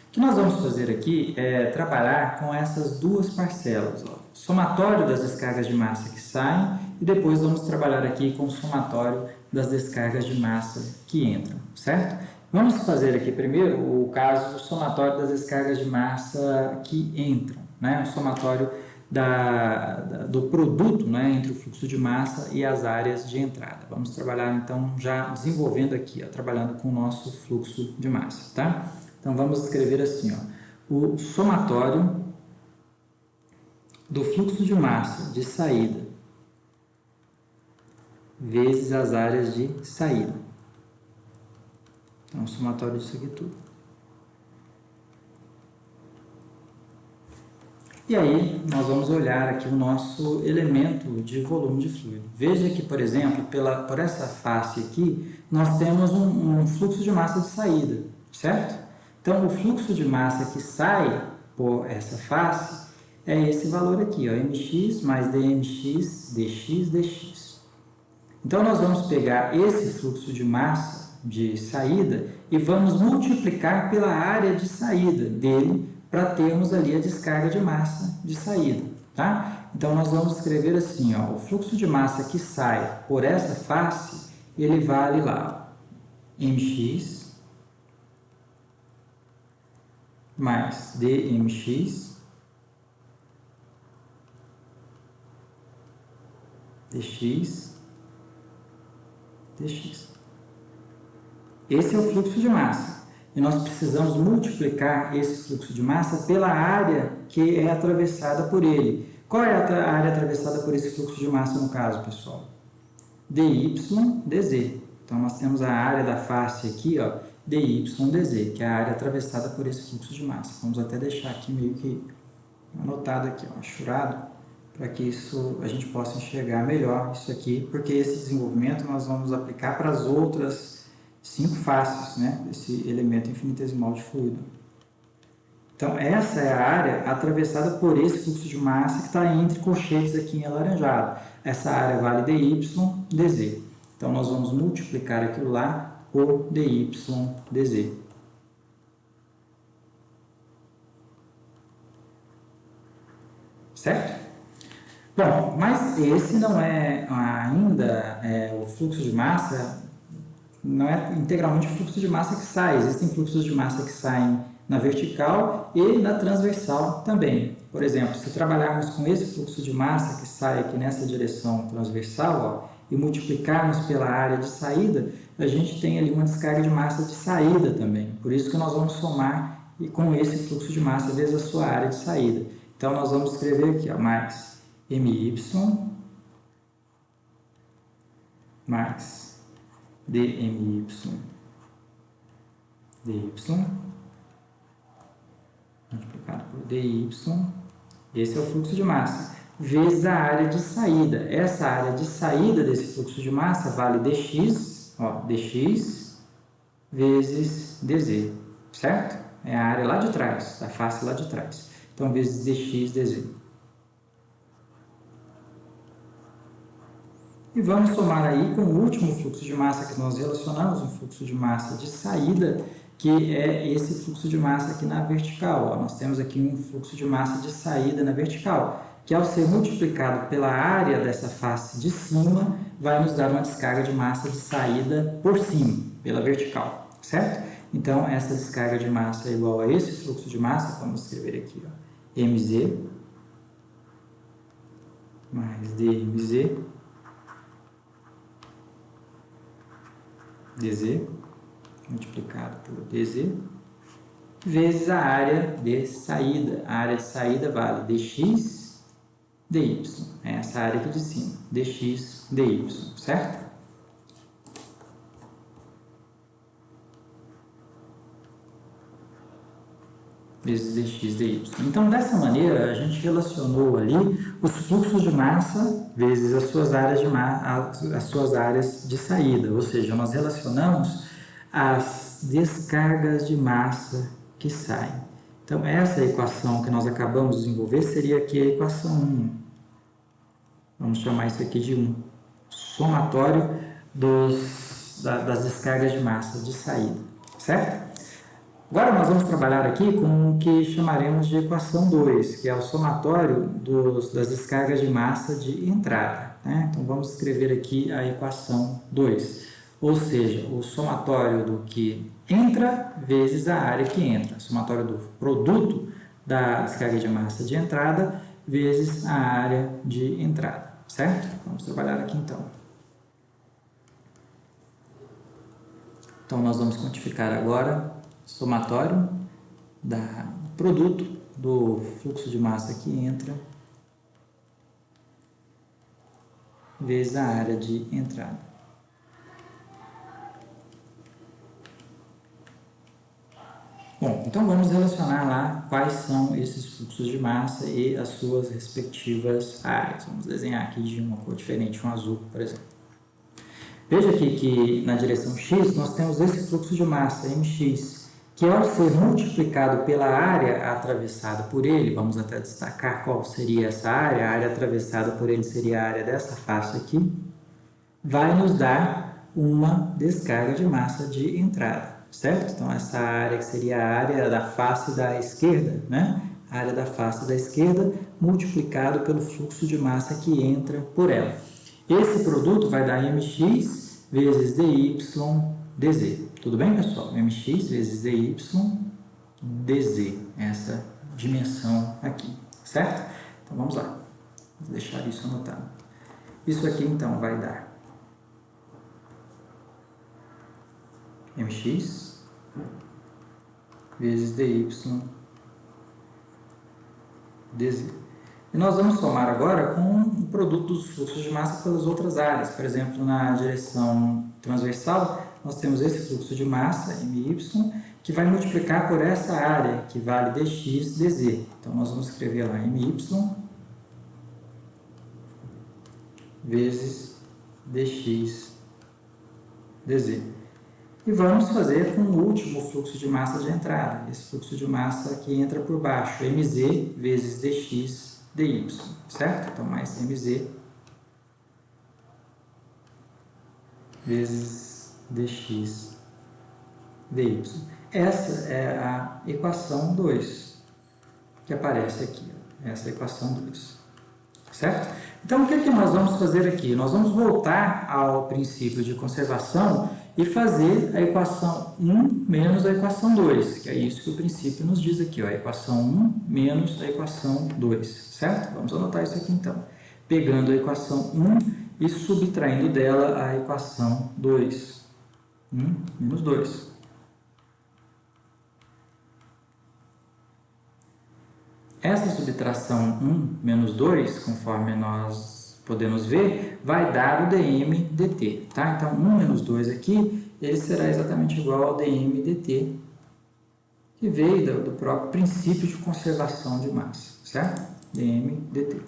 O que nós vamos fazer aqui é trabalhar com essas duas parcelas, ó. Somatório das descargas de massa que saem e depois vamos trabalhar aqui com o somatório das descargas de massa que entram, certo? Vamos fazer aqui primeiro o caso do somatório das descargas de massa que entram, né? O somatório do produto, né, entre o fluxo de massa e as áreas de entrada. Vamos trabalhar então já desenvolvendo aqui, ó, trabalhando com o nosso fluxo de massa, tá? Então vamos escrever assim, ó, o somatório do fluxo de massa de saída vezes as áreas de saída. Então, somatório disso aqui tudo. E aí, nós vamos olhar aqui o nosso elemento de volume de fluido. Veja que, por exemplo, por essa face aqui, nós temos um fluxo de massa de saída, certo? Então, o fluxo de massa que sai por essa face é esse valor aqui, ó, mx mais dmx, dx, dx. Então, nós vamos pegar esse fluxo de massa de saída e vamos multiplicar pela área de saída dele para termos ali a descarga de massa de saída, tá? Então, nós vamos escrever assim, ó, o fluxo de massa que sai por essa face, ele vale lá, ó, mx mais dmx dx, dx. Esse é o fluxo de massa. E nós precisamos multiplicar esse fluxo de massa pela área que é atravessada por ele. Qual é a área atravessada por esse fluxo de massa no caso, pessoal? dy dz. Então, nós temos a área da face aqui, ó, DYDZ, que é a área atravessada por esse fluxo de massa. Vamos até deixar aqui meio que anotado aqui, ó, achurado, para que isso a gente possa enxergar melhor isso aqui, porque esse desenvolvimento nós vamos aplicar para as outras 5 faces, né, desse elemento infinitesimal de fluido. Então, essa é a área atravessada por esse fluxo de massa que está entre colchetes aqui em alaranjado. Essa área vale DYDZ. Então, nós vamos multiplicar aquilo lá por DYDZ. Certo? Bom, mas esse não é ainda o fluxo de massa, não é integralmente o fluxo de massa que sai. Existem fluxos de massa que saem na vertical e na transversal também. Por exemplo, se trabalharmos com esse fluxo de massa que sai aqui nessa direção transversal, ó, e multiplicarmos pela área de saída, a gente tem ali uma descarga de massa de saída também. Por isso que nós vamos somar com esse fluxo de massa vezes a sua área de saída. Então, nós vamos escrever aqui, ó, mais MY mais DMY DY multiplicado por DY, esse é o fluxo de massa, vezes a área de saída. Essa área de saída desse fluxo de massa vale dx, ó, dx vezes dz, certo? É a área lá de trás, da face lá de trás. Então, vezes dx dz. E vamos somar aí com o último fluxo de massa que nós relacionamos, um fluxo de massa de saída, que é esse fluxo de massa aqui na vertical. Ó, nós temos aqui um fluxo de massa de saída na vertical, que ao ser multiplicado pela área dessa face de cima, vai nos dar uma descarga de massa de saída por cima, pela vertical, certo? Então, essa descarga de massa é igual a esse fluxo de massa, vamos escrever aqui, ó, mz mais dmz dz multiplicado por dz vezes a área de saída. A área de saída vale dx dy, é essa área aqui de cima, dx dy, certo? Vezes dx dy. Então, dessa maneira, a gente relacionou ali os fluxos de massa vezes as suas áreas as suas áreas de saída, ou seja, nós relacionamos as descargas de massa que saem. Então, essa equação que nós acabamos de desenvolver seria aqui a equação 1. Vamos chamar isso aqui de 1. Somatório das descargas de massa de saída, certo? Agora nós vamos trabalhar aqui com o que chamaremos de equação 2, que é o somatório das descargas de massa de entrada, né? Então, vamos escrever aqui a equação 2, ou seja, o somatório do que entra vezes a área que entra, somatório do produto da descarga de massa de entrada vezes a área de entrada, certo? Vamos trabalhar aqui então. Então, nós vamos quantificar agora somatório do produto do fluxo de massa que entra vezes a área de entrada. Bom, então vamos relacionar lá quais são esses fluxos de massa e as suas respectivas áreas. Vamos desenhar aqui de uma cor diferente, um azul, por exemplo. Veja aqui que na direção x nós temos esse fluxo de massa, mx, que ao ser multiplicado pela área atravessada por ele, vamos até destacar qual seria essa área, a área atravessada por ele seria a área dessa face aqui, vai nos dar uma descarga de massa de entrada, certo? Então, essa área que seria a área da face da esquerda, né? A área da face da esquerda multiplicado pelo fluxo de massa que entra por ela. Esse produto vai dar mx vezes dy dz. Tudo bem, pessoal? mx vezes dy dz, essa dimensão aqui, certo? Então, vamos lá. Vou deixar isso anotado. Isso aqui, então, vai dar mx vezes dy dz. E nós vamos somar agora com o produto dos fluxos de massa pelas outras áreas. Por exemplo, na direção transversal, nós temos esse fluxo de massa, MY, que vai multiplicar por essa área, que vale dx, dz. Então, nós vamos escrever lá MY vezes dx, dz. E vamos fazer com o último fluxo de massa de entrada, esse fluxo de massa que entra por baixo, mz vezes dx, dy, certo? Então, mais mz vezes dx, dy. Essa é a equação 2, que aparece aqui, essa é a equação 2, certo? Então, o que nós vamos fazer aqui? Nós vamos voltar ao princípio de conservação e fazer a equação 1 menos a equação 2, que é isso que o princípio nos diz aqui, ó, a equação 1 menos a equação 2, certo? Vamos anotar isso aqui então. Pegando a equação 1 e subtraindo dela a equação 2. 1 menos 2. Essa subtração 1 menos 2, conforme nós podemos ver, vai dar o dm dt, tá? Então, 1 menos 2 aqui, ele será exatamente igual ao dm dt, que veio do próprio princípio de conservação de massa, certo? dm dt.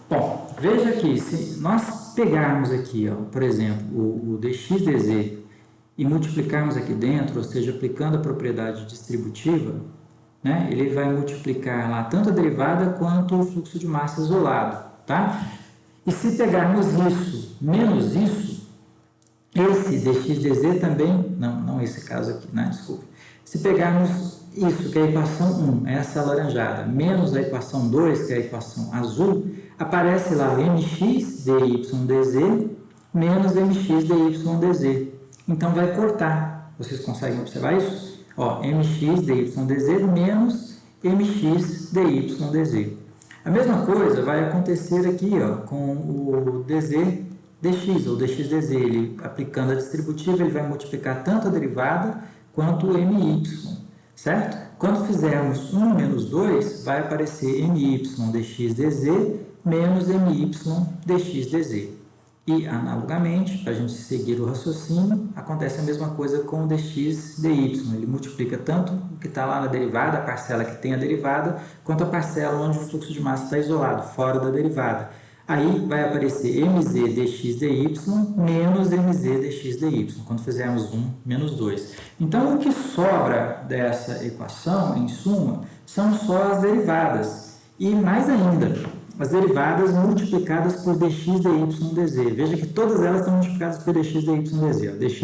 Bom, veja aqui, se nós pegarmos aqui, ó, por exemplo, o dx dz e multiplicarmos aqui dentro, ou seja, aplicando a propriedade distributiva, né, ele vai multiplicar lá tanto a derivada quanto o fluxo de massa isolado, tá? E se pegarmos isso menos isso, esse dx dz também, não esse caso aqui, né, desculpe. Se pegarmos isso, que é a equação 1, essa alaranjada, menos a equação 2, que é a equação azul, aparece lá mx dy dz menos mx dy dz. Então, vai cortar. Vocês conseguem observar isso? Ó, mx dy dz menos mx dy dz. A mesma coisa vai acontecer aqui, ó, com o dz dx, ou dx dz. Ele, aplicando a distributiva, ele vai multiplicar tanto a derivada quanto o my, certo? Quando fizermos 1 menos 2, vai aparecer my dx dz menos my dx dz. E, analogamente, para a gente seguir o raciocínio, acontece a mesma coisa com o dx dy. Ele multiplica tanto o que está lá na derivada, a parcela que tem a derivada, quanto a parcela onde o fluxo de massa está isolado, fora da derivada. Aí vai aparecer mz dx dy menos mz dx dy, quando fizermos 1 menos 2. Então, o que sobra dessa equação, em suma, são só as derivadas. E mais ainda, as derivadas multiplicadas por dx dy dz. Veja que todas elas estão multiplicadas por dx dy dz. Ó. Dx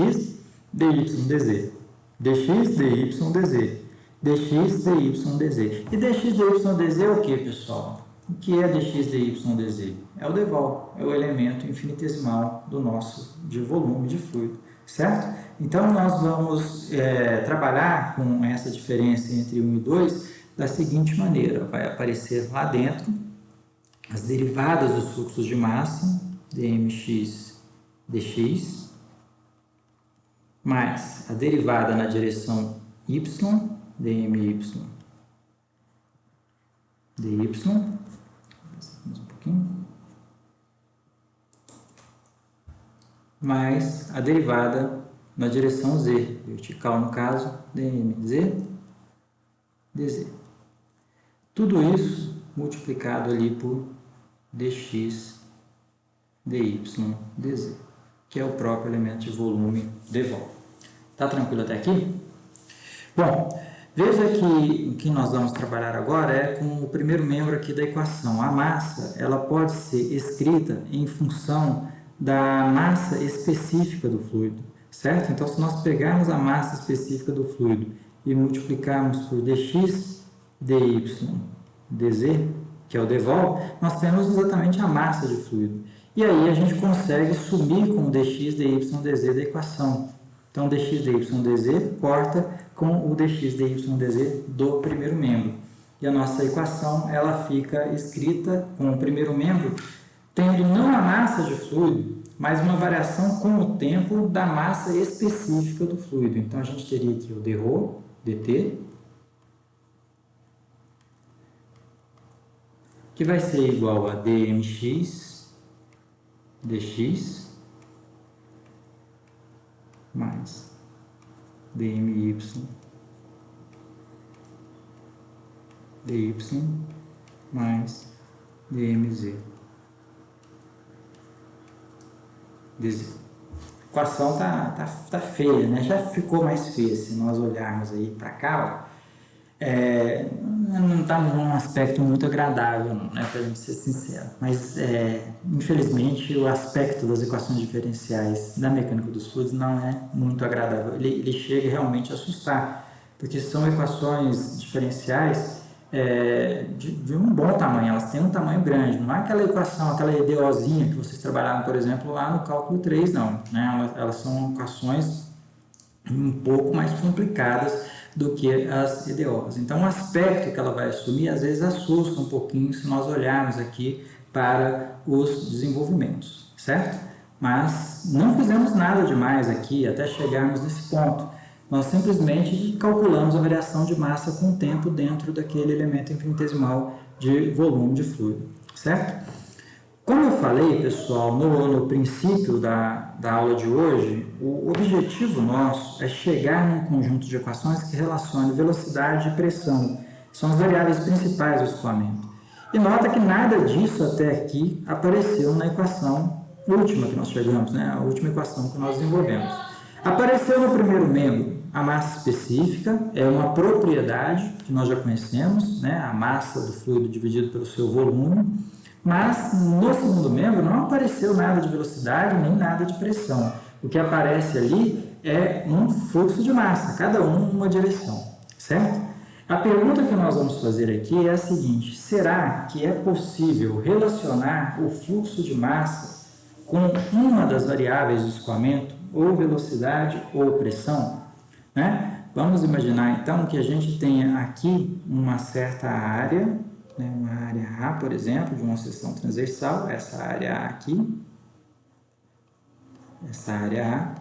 dy dz, dx dy dz, dx dy dz. E dx dy dz é o que, pessoal? O que é dx dy dz? É o devol, é o elemento infinitesimal do nosso de volume de fluido, certo? Então, nós vamos trabalhar com essa diferença entre 1 e 2 da seguinte maneira. Vai aparecer lá dentro as derivadas dos fluxos de massa, dmx dx, mais a derivada na direção y, dmy dy, mais um pouquinho, mais a derivada na direção z, vertical no caso, dmz, dz. Tudo isso multiplicado ali por dx dy dz, que é o próprio elemento de volume devol. Tá tranquilo até aqui? Bom, veja que o que nós vamos trabalhar agora é com o primeiro membro aqui da equação. A massa, ela pode ser escrita em função da massa específica do fluido, certo? Então, se nós pegarmos a massa específica do fluido e multiplicarmos por dx dy dz, que é o devol, nós temos exatamente a massa de fluido. E aí a gente consegue sumir com o dx dy dz da equação. Então, dx dy dz corta com o dx dy dz do primeiro membro. E a nossa equação, ela fica escrita com o primeiro membro, tendo não a massa de fluido, mas uma variação com o tempo da massa específica do fluido. Então, a gente teria aqui o dρ, dt, que vai ser igual a dmx dx mais dmy dy mais dmz dz. A equação tá feia, né? Já ficou mais feia se nós olharmos aí para cá, ó. Não está num aspecto muito agradável, não, né, para a gente ser sincero, mas infelizmente o aspecto das equações diferenciais da mecânica dos fluidos não é muito agradável, ele chega realmente a assustar, porque são equações diferenciais de um bom tamanho, elas têm um tamanho grande, não é aquela equação, aquela EDOzinha que vocês trabalharam, por exemplo, lá no cálculo 3, não, né? Elas são equações um pouco mais complicadas do que as EDOs. Então, o aspecto que ela vai assumir, às vezes, assusta um pouquinho se nós olharmos aqui para os desenvolvimentos, certo? Mas não fizemos nada demais aqui até chegarmos nesse ponto. Nós simplesmente calculamos a variação de massa com o tempo dentro daquele elemento infinitesimal de volume de fluido, certo? Como eu falei, pessoal, no princípio da aula de hoje, o objetivo nosso é chegar num conjunto de equações que relacione velocidade e pressão. São as variáveis principais do escoamento. E nota que nada disso até aqui apareceu na equação última que nós chegamos, né? A última equação que nós desenvolvemos. Apareceu no primeiro membro a massa específica, é uma propriedade que nós já conhecemos, né? A massa do fluido dividido pelo seu volume. Mas no segundo membro não apareceu nada de velocidade nem nada de pressão. O que aparece ali é um fluxo de massa, cada um numa direção, certo? A pergunta que nós vamos fazer aqui é a seguinte: será que é possível relacionar o fluxo de massa com uma das variáveis do escoamento, ou velocidade ou pressão, né? Vamos imaginar então que a gente tenha aqui uma certa área, uma área A, por exemplo, de uma seção transversal, essa área A aqui, essa área A.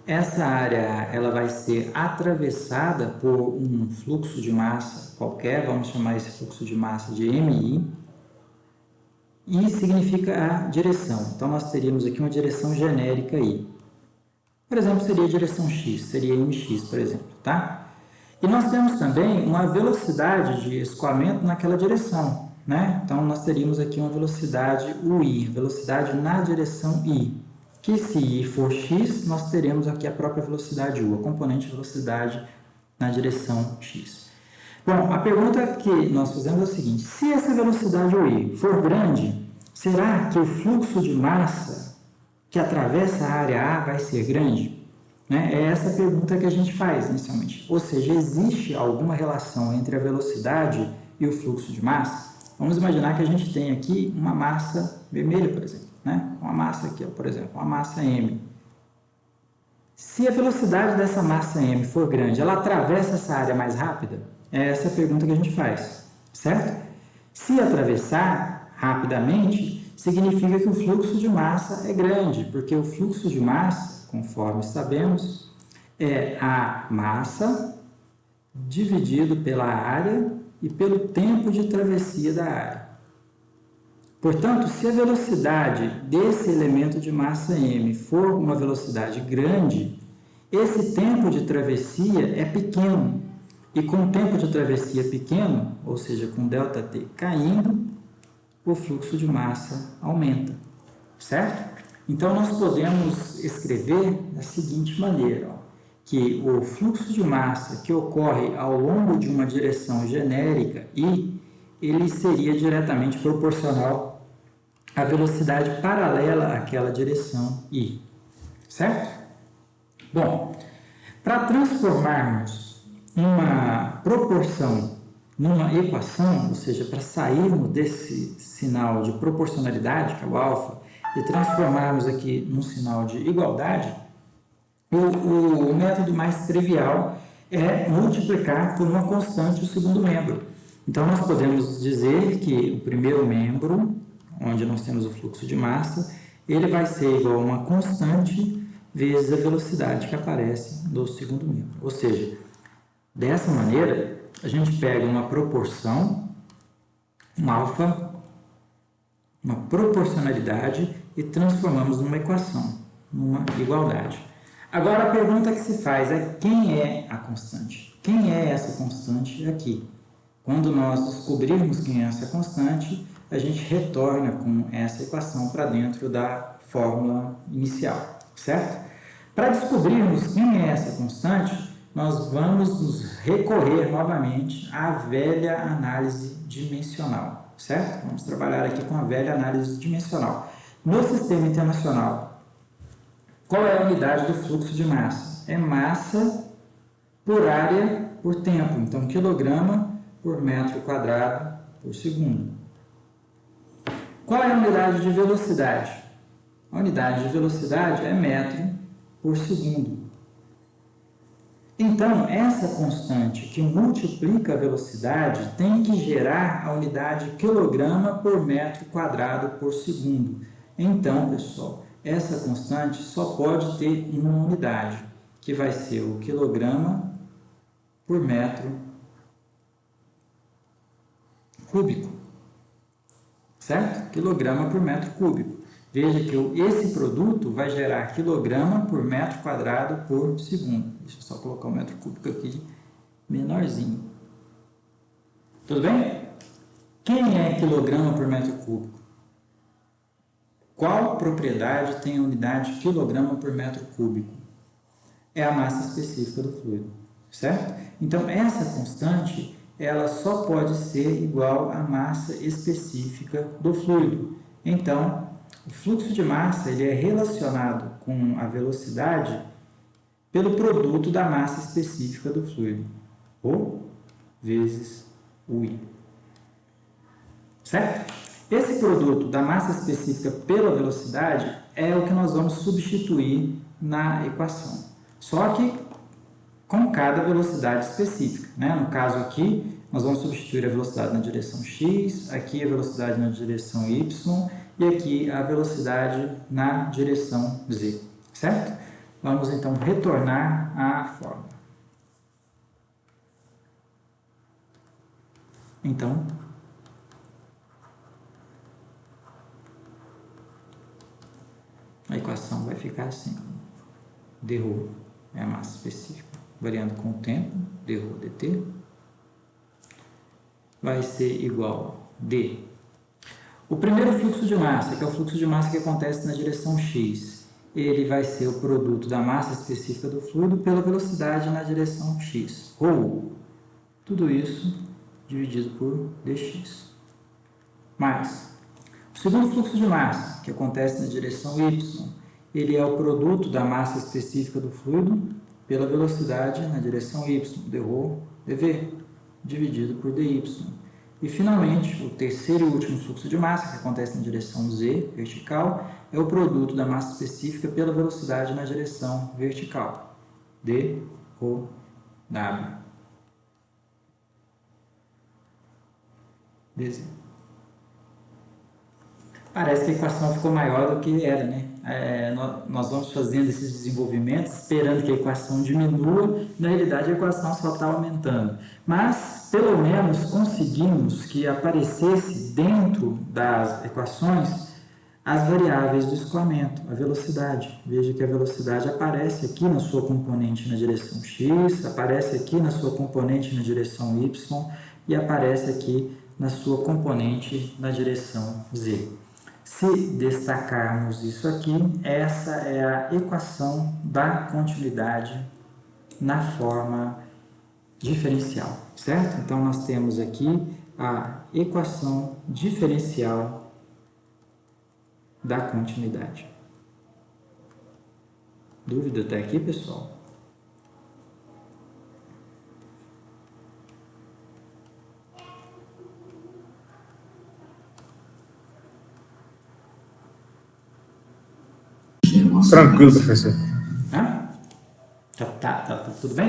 Essa área A, ela vai ser atravessada por um fluxo de massa qualquer, vamos chamar esse fluxo de massa de MI, e significa a direção. Então, nós teríamos aqui uma direção genérica I. Por exemplo, seria a direção X, seria MX, por exemplo, tá? E nós temos também uma velocidade de escoamento naquela direção, né? Então, nós teríamos aqui uma velocidade UI, velocidade na direção I, que se I for X, nós teremos aqui a própria velocidade U, a componente velocidade na direção X. Bom, a pergunta que nós fizemos é a seguinte: se essa velocidade UI for grande, será que o fluxo de massa que atravessa a área A vai ser grande? É essa a pergunta que a gente faz inicialmente. Ou seja, existe alguma relação entre a velocidade e o fluxo de massa? Vamos imaginar que a gente tem aqui uma massa vermelha, por exemplo, né? Uma massa aqui, por exemplo, uma massa M. Se a velocidade dessa massa M for grande, ela atravessa essa área mais rápida? É essa a pergunta que a gente faz, certo? Se atravessar rapidamente, significa que o fluxo de massa é grande, porque o fluxo de massa, conforme sabemos, é a massa dividido pela área e pelo tempo de travessia da área. Portanto, se a velocidade desse elemento de massa m for uma velocidade grande, esse tempo de travessia é pequeno. E com o tempo de travessia pequeno, ou seja, com ΔT caindo, o fluxo de massa aumenta, certo? Então, nós podemos escrever da seguinte maneira, que o fluxo de massa que ocorre ao longo de uma direção genérica I, ele seria diretamente proporcional à velocidade paralela àquela direção I, certo? Bom, para transformarmos uma proporção numa equação, ou seja, para sairmos desse sinal de proporcionalidade, que é o alfa, e transformarmos aqui num sinal de igualdade, o método mais trivial é multiplicar por uma constante o segundo membro. Então, nós podemos dizer que o primeiro membro, onde nós temos o fluxo de massa, ele vai ser igual a uma constante vezes a velocidade que aparece no segundo membro. Ou seja, dessa maneira, a gente pega uma proporção, um alfa, uma proporcionalidade e transformamos numa equação, numa igualdade. Agora a pergunta que se faz é quem é a constante? Quem é essa constante aqui? Quando nós descobrirmos quem é essa constante, a gente retorna com essa equação para dentro da fórmula inicial, certo? Para descobrirmos quem é essa constante, nós vamos nos recorrer novamente à velha análise dimensional, certo? Vamos trabalhar aqui com a velha análise dimensional. No sistema internacional, qual é a unidade do fluxo de massa? É massa por área por tempo, então quilograma por metro quadrado por segundo. Qual é a unidade de velocidade? A unidade de velocidade é metro por segundo. Então, essa constante que multiplica a velocidade tem que gerar a unidade quilograma por metro quadrado por segundo. Então, pessoal, essa constante só pode ter uma unidade, que vai ser o quilograma por metro cúbico, certo? Quilograma por metro cúbico. Veja que esse produto vai gerar quilograma por metro quadrado por segundo. Deixa eu só colocar o metro cúbico aqui menorzinho. Tudo bem? Quem é quilograma por metro cúbico? Qual propriedade tem a unidade quilograma por metro cúbico? É a massa específica do fluido, certo? Então, essa constante, ela só pode ser igual à massa específica do fluido. Então, o fluxo de massa ele é relacionado com a velocidade pelo produto da massa específica do fluido, ρ vezes u i. Certo? Esse produto da massa específica pela velocidade é o que nós vamos substituir na equação. Só que com cada velocidade específica, né? No caso aqui, nós vamos substituir a velocidade na direção x, aqui a velocidade na direção y e aqui a velocidade na direção z, certo? Vamos então retornar à fórmula. Então, a equação vai ficar assim: dρ é a massa específica, variando com o tempo, dρ dt, vai ser igual a d. O primeiro fluxo de massa, que é o fluxo de massa que acontece na direção x, ele vai ser o produto da massa específica do fluido pela velocidade na direção x, ou tudo isso dividido por dx. Mais, o segundo fluxo de massa, que acontece na direção y, ele é o produto da massa específica do fluido pela velocidade na direção y, dρ dv, dividido por dy. E, finalmente, o terceiro e último fluxo de massa, que acontece na direção z, vertical, é o produto da massa específica pela velocidade na direção vertical, d, ρ, w, dz. Parece que a equação ficou maior do que era, né? Nós vamos fazendo esses desenvolvimentos esperando que a equação diminua, na realidade a equação só está aumentando. Mas, pelo menos, conseguimos que aparecesse dentro das equações as variáveis do escoamento, a velocidade. Veja que a velocidade aparece aqui na sua componente na direção x, aparece aqui na sua componente na direção y e aparece aqui na sua componente na direção z. Se destacarmos isso aqui, essa é a equação da continuidade na forma diferencial, certo? Então, nós temos aqui a equação diferencial da continuidade. Dúvida até aqui, pessoal? Tranquilo, professor. Hã? Tá tudo bem?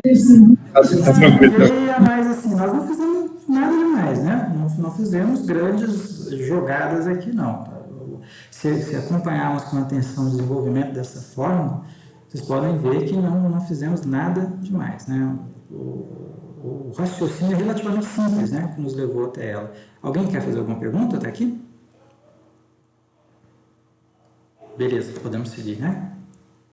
Tá tranquilo. Mas assim, nós não fizemos nada demais, né? Não fizemos grandes jogadas aqui, não. Se acompanharmos com atenção o desenvolvimento dessa fórmula, vocês podem ver que não fizemos nada demais, né? O raciocínio é relativamente simples, né? Que nos levou até ela. Alguém quer fazer alguma pergunta até aqui? Beleza, podemos seguir, né?